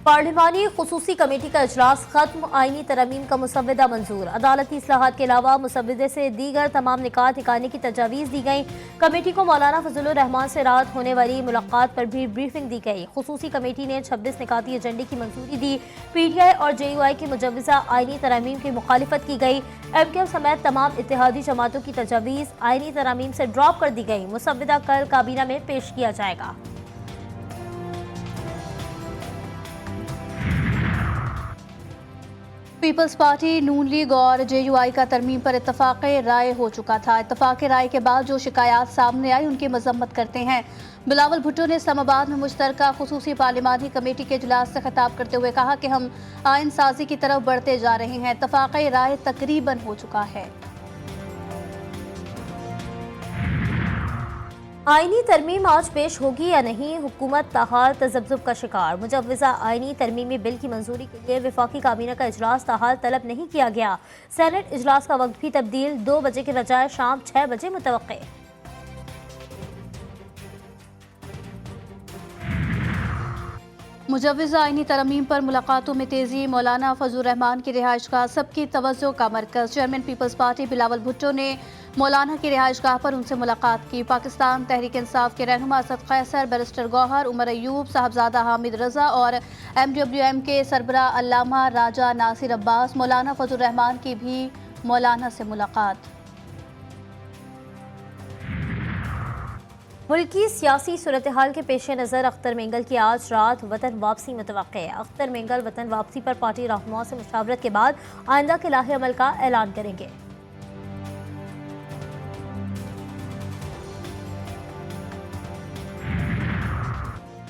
पार्लिमानी खुसूसी committee का इजलास खत्म, आईनी तरमीम का मुसव्वदा मंजूर। अदालती इस्लाहात के अलावा मुसव्वदे से दीगर तमाम निकात निकालने की तजावीज़ दी गई। कमेटी को मौलाना फजलुर रहमान से रात होने वाली मुलाकात पर भी ब्रीफिंग दी गई। खुसूसी कमेटी ने 26 निकाती एजेंडे की मंजूरी दी। PTI और JUI की मुजव्वज़ा आईनी तरमीम की मुखालिफत की गई। MKM समेत तमाम इत्तेहादी जमातों की तजावीज़ आईनी तरमीम से ड्रॉप कर दी गई। मुसव्वदा कल काबीना में पेश किया जाएगा। पीपल्स पार्टी, नून लीग और JUI का तरमीम पर इत्तफाक राय हो चुका था। इत्तफाक राय के बाद जो शिकायत सामने आई उनकी मजम्मत करते हैं। बिलावल भुट्टो ने इस्लामाबाद में मुश्तरका खुसूसी पार्लिमानी कमेटी के इजलास से खिताब करते हुए कहा कि हम आइन साजी की तरफ बढ़ते जा रहे हैं। इत्तफाक राय तकरीबन हो चुका है। आईनी तरमीम आज पेश होगी या नहीं, हुकूमत ताहाल तजब्जुब का शिकार। मुजव्वज़ा आईनी तरमीमी बिल की मंजूरी के लिए वफाकी काबीना का इजलास ताहाल तलब नहीं किया गया। सेनेट इजलास का वक्त भी तब्दील, 2 बजे के बजाय शाम 6 बजे मुतवक्के। मुजव्वज़ा आईनी तरमीम पर मुलाकातों में तेजी, मौलाना फजलुर रहमान की रिहाइश गाह सबकी तवज्जो का मरकज। चेयरमैन पीपल्स पार्टी बिलावल भुट्टो ने मौलाना की रिहाइश गाह पर उनसे मुलाकात की। पाकिस्तान तहरीक इंसाफ के रहनुमा असद कैसर, बैरिस्टर गौहर, उमर अयूब, साहबजादा हामिद रजा और MWM के सरबरा अल्लामा राजा नासिर अब्बास, मौलाना फजलुर रहमान की भी मौलाना से मुलाकात। मुल्की सियासी सूरत हाल के पेश नज़र अख्तर मेंगल की आज रात वतन वापसी मुतवक्के है। अख्तर मेंगल वतन वापसी पर पार्टी रहनुमाओं से मुशावरत के बाद आइंदा के लाहे अमल का ऐलान करेंगे।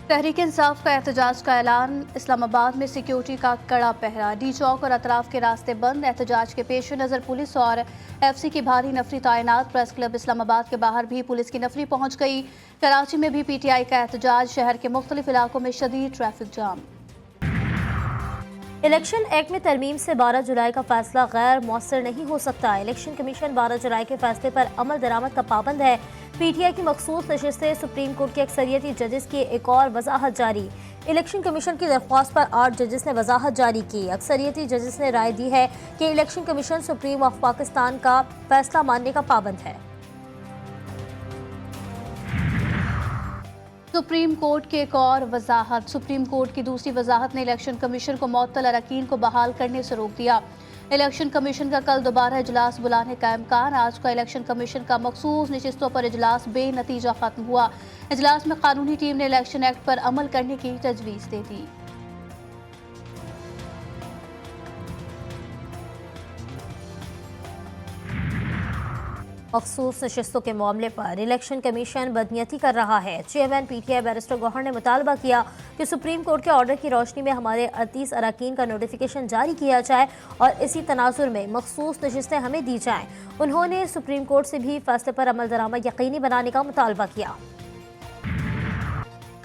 तहरीक इंसाफ का एहतजाज का ऐलान। इस्लामाबाद में सिक्योरिटी का कड़ा पहरा, डी चौक और अतराफ के रास्ते बंद। एहतजाज के पेश नज़र पुलिस और FC की भारी नफरी तैनात। प्रेस क्लब इस्लामाबाद के बाहर भी पुलिस की नफरी पहुंच गई। कराची में भी PTI का एहतजाज, शहर के मुख्तलिफ इलाकों में शदीद ट्रैफिक जाम। इलेक्शन एक्ट में तरमीम से 12 जुलाई का फैसला गैर मौसर नहीं हो सकता। इलेक्शन कमीशन 12 जुलाई के फैसले पर अमल दरामद का पाबंद है। PTI की मखसूस नशिस्त से सुप्रीम कोर्ट के अक्सरियती जजेस की एक और वजाहत जारी। इलेक्शन कमीशन की दरख्वास्त पर 8 जजेस ने वजाहत जारी की। अक्सरियती जजेस ने राय दी है कि election commission supreme of Pakistan का फैसला मानने का पाबंद है। सुप्रीम कोर्ट की एक और वजाहत। सुप्रीम कोर्ट की दूसरी वजाहत ने इलेक्शन कमीशन को मुअत्तल अरकान को बहाल करने से रोक दिया। इलेक्शन कमीशन का कल दोबारा इजलास बुलाने का इम्कान। आज का इलेक्शन कमीशन का मखसूस नशिस्तों पर इजलास बेनतीजा खत्म हुआ। इजलास में कानूनी टीम ने इलेक्शन एक्ट पर अमल करने की तजवीज़ दे दी। मखसूस नशिस्तों के मामले पर इलेक्शन कमीशन बदनीयती कर रहा है। चेयरमैन PTI बैरिस्टर गौहर ने मुतालबा किया कि सुप्रीम कोर्ट के ऑर्डर की रोशनी में हमारे 38 अरकान का नोटिफिकेशन जारी किया जाए और इसी तनाजुर में मखसूस नशिस्तें हमें दी जाएं। उन्होंने सुप्रीम कोर्ट से भी फैसले पर अमल दरामद यकीनी बनाने का मुतालबा किया।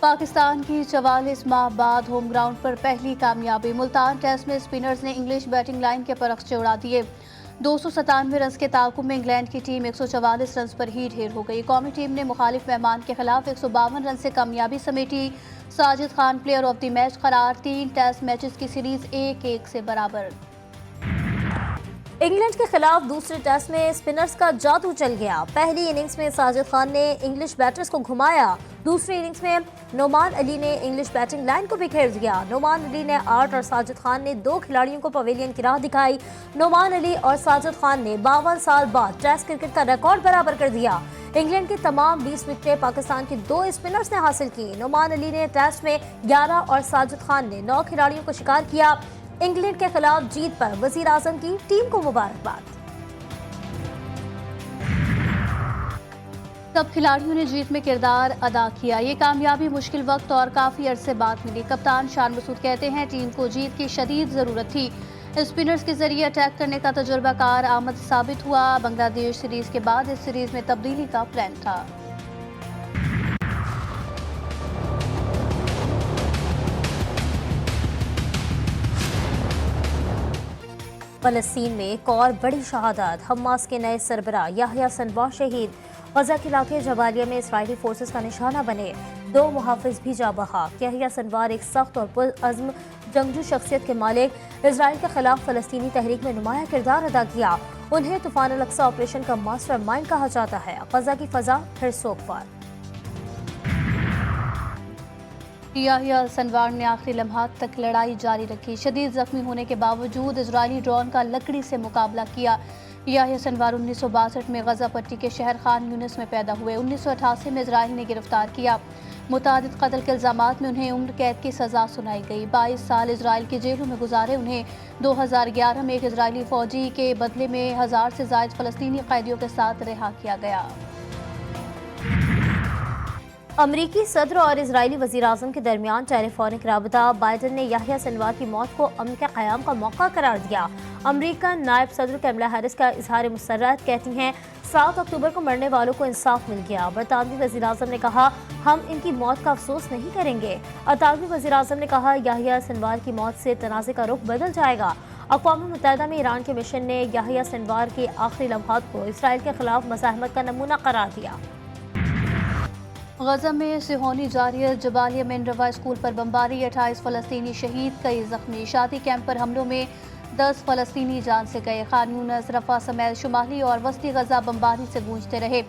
पाकिस्तान की 44 माह बाद होम ग्राउंड पर पहली कामयाबी। मुल्तान टेस्ट में स्पिनर्स ने इंग्लिश बैटिंग लाइन के परखचे उड़ा दिए। 297 रन के ताकुब में इंग्लैंड की टीम 144 रन पर ही ढेर हो गई। कौमी टीम ने मुखालिफ मेहमान के खिलाफ 152 रन से कामयाबी समेटी। Sajid Khan player of the match करार। 3 टेस्ट मैचेस की सीरीज 1-1 से बराबर। इंग्लैंड के खिलाफ दूसरे टेस्ट में स्पिनर्स का जादू चल गया। पहली इनिंग्स में साजिद खान ने इंग्लिश बैटर्स को घुमाया। दूसरी इनिंग्स में नोमान अली ने इंग्लिश बैटिंग लाइन को बिखेर दिया। नोमान अली ने 8 और साजिद खान ने 2 खिलाड़ियों को पवेलियन की राह दिखाई। नोमान अली और साजिद खान ने 52 साल बाद टेस्ट क्रिकेट का रिकॉर्ड बराबर कर दिया। इंग्लैंड की तमाम 20 विकेटें पाकिस्तान के 2 स्पिनर्स ने हासिल की। नोमान अली ने टेस्ट में 11 और साजिद खान ने 9 खिलाड़ियों को शिकार किया। इंग्लैंड के खिलाफ जीत पर वजीर आजम की टीम को मुबारकबाद। सब खिलाड़ियों ने जीत में किरदार अदा किया। ये कामयाबी मुश्किल वक्त और काफ़ी अरसे बाद मिली। कप्तान शान मसूद कहते हैं टीम को जीत की शदीद ज़रूरत थी। स्पिनर्स के जरिए अटैक करने का तजुर्बाकार आमद साबित हुआ। बांग्लादेश सीरीज के बाद इस सीरीज में तब्दीली का प्लान था। फलस्तीन में एक और बड़ी शहादत। हमास के नए सरबरा याह्या सिनवार शहीद। गजा के इलाके जबालिया में इसराइली फोर्सेस का निशाना बने। 2 मुहाफिज भी जा बहा। याह्या सिनवार एक सख्त और पुरअज़्म जंगजू शख्सियत के मालिक इसराइल के खिलाफ फलस्तीनी तहरीक में नुमाया किरदार अदा किया। उन्हें तूफान अल-अक्सा ऑपरेशन का मास्टर माइंड कहा जाता है। गजा की फजा फिर सोगवार। याहिया सिनवार ने आखिरी लम्हात तक लड़ाई जारी रखी। शदीद जख्मी होने के बावजूद इजरायली ड्रोन का लकड़ी से मुकाबला किया। याहिया सिनवार 1962 में गजा पट्टी के शहर खान यूनिस में पैदा हुए। 1988 में इजराइल ने गिरफ्तार किया। मुतादिद कत्ल के इल्ज़ामात में उन्हें उम्र कैद की सज़ा सुनाई गई। 22 साल इजराइल की जेलों में गुजारे। उन्हें 2011 में एक इजरायली फौजी के बदले में 1000 से ज़ायद फ़लस्तीनी कैदियों के साथ रिहा किया गया। अमरीकी सदर और इजरायली वज़ीर-ए-आज़म के दरमियान टेलीफोनिक राबता। बाइडन ने याहिया सिनवार की मौत को अमन के क़याम का मौका करार दिया। अमरीकन नायब सदर कमला हैरिस का इजहार मुसर्रत, कहती हैं 7 अक्टूबर को मरने वालों को इंसाफ मिल गया। बरतानवी वज़ीर-ए-आज़म ने कहा हम इनकी मौत का अफसोस नहीं करेंगे। अतालवी वज़ीर-ए-आज़म ने कहा याहिया सिनवार की मौत से तनाज़े का रुख बदल जाएगा। अक़वाम मुत्तहिदा में ईरान के मिशन ने याहिया सिनवार के आखिरी लम्हात को इसराइल के खिलाफ मज़ाहमत का नमूना करार दिया। गजा में सिहोनी जारियत जबालिया में रवा स्कूल पर बमबारी, 28 फ़लस्तीनी शहीद, कई जख्मी। शादी कैंप पर हमलों में 10 फ़लस्तीनी जान से गए। खान यूनिस, रफा समेत शुमाली और वस्ती गजा बमबारी से गूंजते रहे।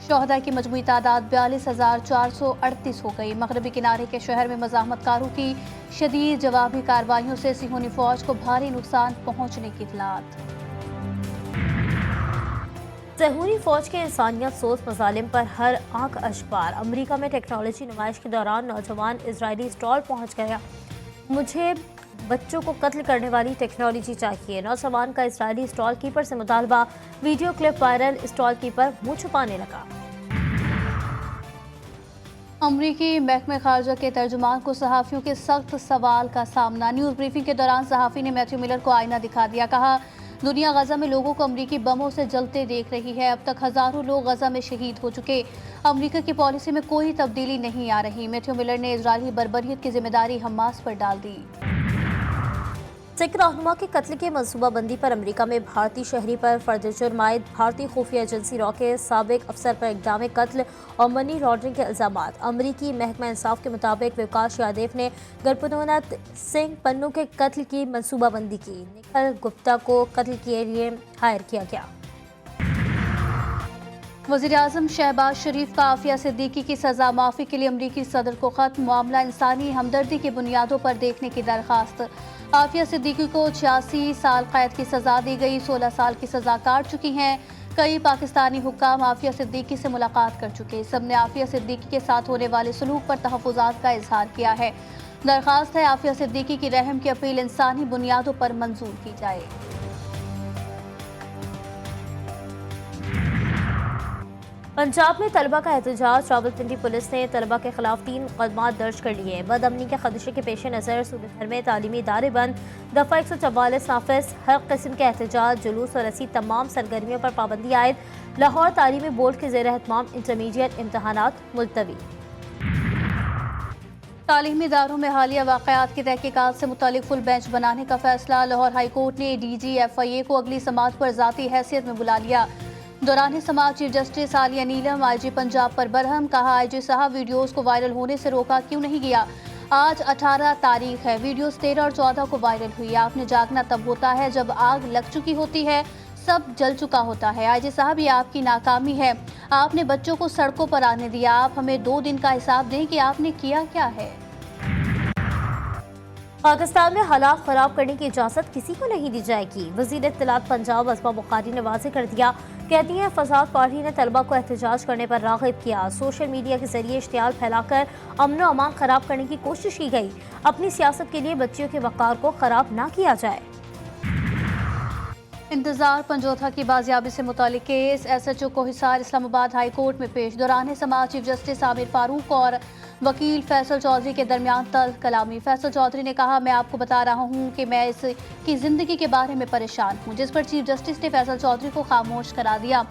शोहदा की मजमूई तादाद 42,438 हो गई। मगरबी किनारे के शहर में मज़ाहमतकारों की शदीद जवाबी कार्रवाइयों से सिहोनी फौज को भारी नुकसान पहुँचने की इत्तलात। सिहोनी फौज के इंसानियत सोच मजालिम पर हर आंख अशबार। अमरीका में टेक्नोलॉजी नुमाइश के दौरान नौजवान इजरायली स्टॉल पहुंच गया। मुझे बच्चों को कत्ल करने वाली टेक्नोलॉजी चाहिए। नौजवान का इजरायली स्टॉल कीपर से मुतालबा। Video clip viral, stall keeper मुंह छुपाने लगा। अमरीकी महकमे खारजा के तर्जुमान को सहाफ़ियों के सख्त सवाल का सामना। न्यूज़ ब्रीफिंग के दौरान सहाफ़ी ने मैथ्यू मिलर को आईना दिखा दिया। कहा दुनिया गजा में लोगों को अमरीकी बमों से जलते देख रही है। अब तक हज़ारों लोग गजा में शहीद हो चुके। अमरीका की पॉलिसी में कोई तब्दीली नहीं आ रही। मैथ्यू मिलर ने इजरायली बर्बरियत की जिम्मेदारी हमास पर डाल दी। सिख रहनुमा के कत्ल के मनसूबाबंदी पर अमरीका में भारतीय शहरी पर फर्द जुर्म आयद। भारतीय खुफिया एजेंसी रॉ के साबिक अफसर पर इक़दाम कत्ल और मनी लॉन्ड्रिंग के इल्ज़ामात। अमरीकी महकमा इंसाफ के मुताबिक विकास यादव ने गुरपतवंत सिंह पन्नू के कत्ल की मनसूबाबंदी की। निखिल गुप्ता को कत्ल के लिए हायर किया गया। वज़ीर-ए-आज़म शहबाज शरीफ का आफिया सिद्दीकी की सज़ा माफ़ी के लिए अमरीकी सदर को ख़त। मामला इंसानी हमदर्दी की बुनियादों पर देखने की दरख्वास्त। आफिया सिद्दीकी को 86 साल कैद की सज़ा दी गई। 16 साल की सज़ा काट चुकी हैं। कई पाकिस्तानी हुक्काम आफिया सिद्दीकी से मुलाकात कर चुके। सब ने आफिया सिद्दीकी के साथ होने वाले सलूक पर तहफ़्फ़ुज़ात का इजहार किया है। दरख्वास्त है आफिया सिद्दीकी की रहम की अपील इंसानी बुनियादों पर मंजूर की जाए। पंजाब में तलबा का एहतजाज। रावलपिंडी पुलिस ने तलबा के खिलाफ 3 मुकदमात दर्ज कर लिए। बदअमनी के खदशे के पेश नज़र सूबे भर में तालीमी इदारे बंद। दफ़ा 144 नाफिज। हर किस्म के एहतजाज, जुलूस और ऐसी तमाम सरगर्मियों पर पाबंदी आयद। लाहौर तालीमी बोर्ड के ज़ेर एहतमाम इंटरमीडिएट इम्तहानात मुलतवी। तालीमी इदारों में हालिया वाक़यात की तहकीकात से मुतालिक फुल बेंच बनाने का फैसला। लाहौर हाई कोर्ट ने DG-FIA को अगली समाअत पर ज़ाती हैसियत में बुला लिया। दौरान समाअत चीफ जस्टिस आलिया नीलम IG पंजाब पर बरहम। कहा IG साहब वीडियोस को वायरल होने से रोका क्यों नहीं गया। आज 18 तारीख है, वीडियोस 13 और 14 को वायरल हुई। आपने जागना तब होता है जब आग लग चुकी होती है, सब जल चुका होता है। IG साहब ये आपकी नाकामी है। आपने बच्चों को सड़कों पर आने दिया। आप हमें 2 दिन का हिसाब दें कि आपने किया क्या है। पाकिस्तान में हालात खराब करने की इजाज़त किसी को नहीं दी जाएगी। वज़ीर इत्तलात पंजाब असमा बुखारी ने वाज़ेह कर दिया। कहती हैं फसाद पार्टी ने तलबा को एहतजाज करने पर राग़िब किया। सोशल मीडिया के जरिए इश्तियाल फैलाकर अमन व अमान खराब करने की कोशिश की गई। अपनी सियासत के लिए बच्चियों के वक़ार को खराब ना किया जाए। इंतजार पंजोथा की बाजियाबी से मुतालिक केस। SHO को हिसार इस्लामाबाद हाई कोर्ट में पेश। दौरान समाअत चीफ जस्टिस आमिर फारूक और वकील फैसल चौधरी के दरमियान तल्ख कलामी। फैसल चौधरी ने कहा मैं आपको बता रहा हूं कि मैं इसकी ज़िंदगी के बारे में परेशान हूं, जिस पर चीफ जस्टिस ने फैसल चौधरी को खामोश करा दिया।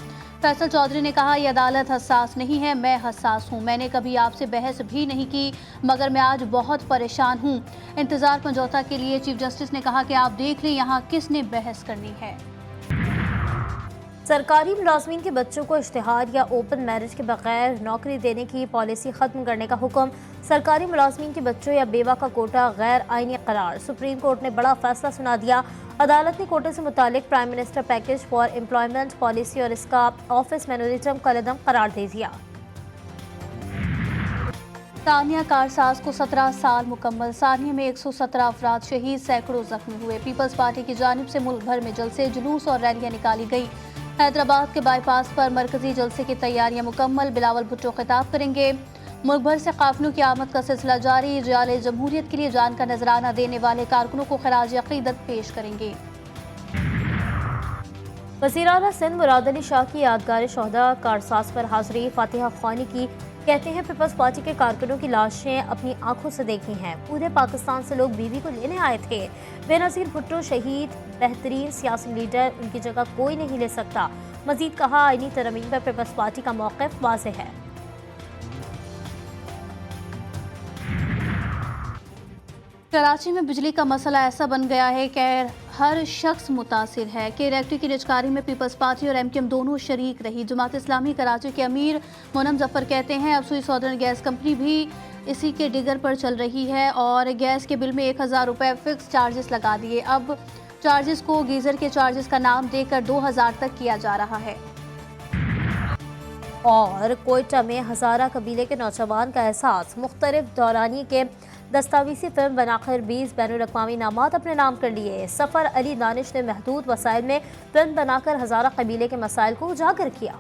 फैसल चौधरी ने कहा यह अदालत हसास नहीं है, मैं हसास हूं। मैंने कभी आपसे बहस भी नहीं की, मगर मैं आज बहुत परेशान हूं। इंतजार पंजोथा के लिए चीफ जस्टिस ने कहा कि आप देख लें यहाँ किसने बहस करनी है। سرکاری ملازمین کے بچوں کو اشتہار یا اوپن میرج کے بغیر نوکری دینے کی پالیسی ختم کرنے کا حکم۔ سرکاری ملازمین کے بچوں یا بیوہ کا کوٹا غیر آئینی قرار۔ سپریم کورٹ نے بڑا فیصلہ سنا دیا۔ عدالت نے کوٹے سے متعلق prime minister package for employment policy اور اس کا آفس مینوریٹم کالعدم قرار دے دیا۔ ثانیہ کارساز کو 17 سال مکمل۔ ثانیہ میں 117 افراد شہید، سینکڑوں زخمی ہوئے۔ پیپلز پارٹی کی جانب سے ملک بھر میں جلسے، جلوس اور ریلیاں نکالی گئی۔ حیدرآباد کے بائی پاس پر مرکزی جلسے کی تیاریاں مکمل۔ بلاول بھٹو خطاب کریں گے۔ ملک بھر سے قافلوں کی آمد کا سلسلہ جاری۔ رجال جمہوریت کے لیے جان کا نذرانہ دینے والے کارکنوں کو خراج عقیدت پیش کریں گے۔ وزیر اعلیٰ سندھ مراد علی شاہ کی یادگار شہداء کارساز پر حاضری فاتحہ خوانی کی۔ کہتے ہیں پیپلز پارٹی کے کارکنوں کی لاشیں اپنی آنکھوں سے دیکھی ہیں۔ پورے پاکستان سے لوگ بیوی کو لینے آئے تھے۔ بے نظیر بھٹو شہید، بہترین سیاسی لیڈر، ان کی جگہ کوئی نہیں لے سکتا۔ مزید کہا، آئینی ترمیم پر پیپلز پارٹی کا موقف واضح ہے۔ کراچی میں بجلی کا مسئلہ ایسا بن گیا ہے کہ ہر شخص متاثر ہے کہ ریکٹر کی نجکاری میں پیپلز پارٹی اور MKM دونوں شریک رہی۔ جماعت اسلامی کراچی کے امیر مونم ظفر کہتے ہیں اب سوئی سودرن گیس کمپنی بھی اسی کے ڈگر پر چل رہی ہے اور گیس کے بل میں 1000 روپے فکس چارجز لگا دیے۔ اب چارجز کو گیزر کے چارجز کا نام دے کر 2000 تک کیا جا رہا ہے۔ اور کوئٹہ میں ہزارہ قبیلے کے نوجوان کا احساس، مختلف دورانی کے دستاویزی فلم بنا کر 20 بین الاقوامی انعامات اپنے نام کر لیے۔ سفر علی دانش نے محدود وسائل میں فلم بنا کر ہزارہ قبیلے کے مسائل کو اجاگر کیا۔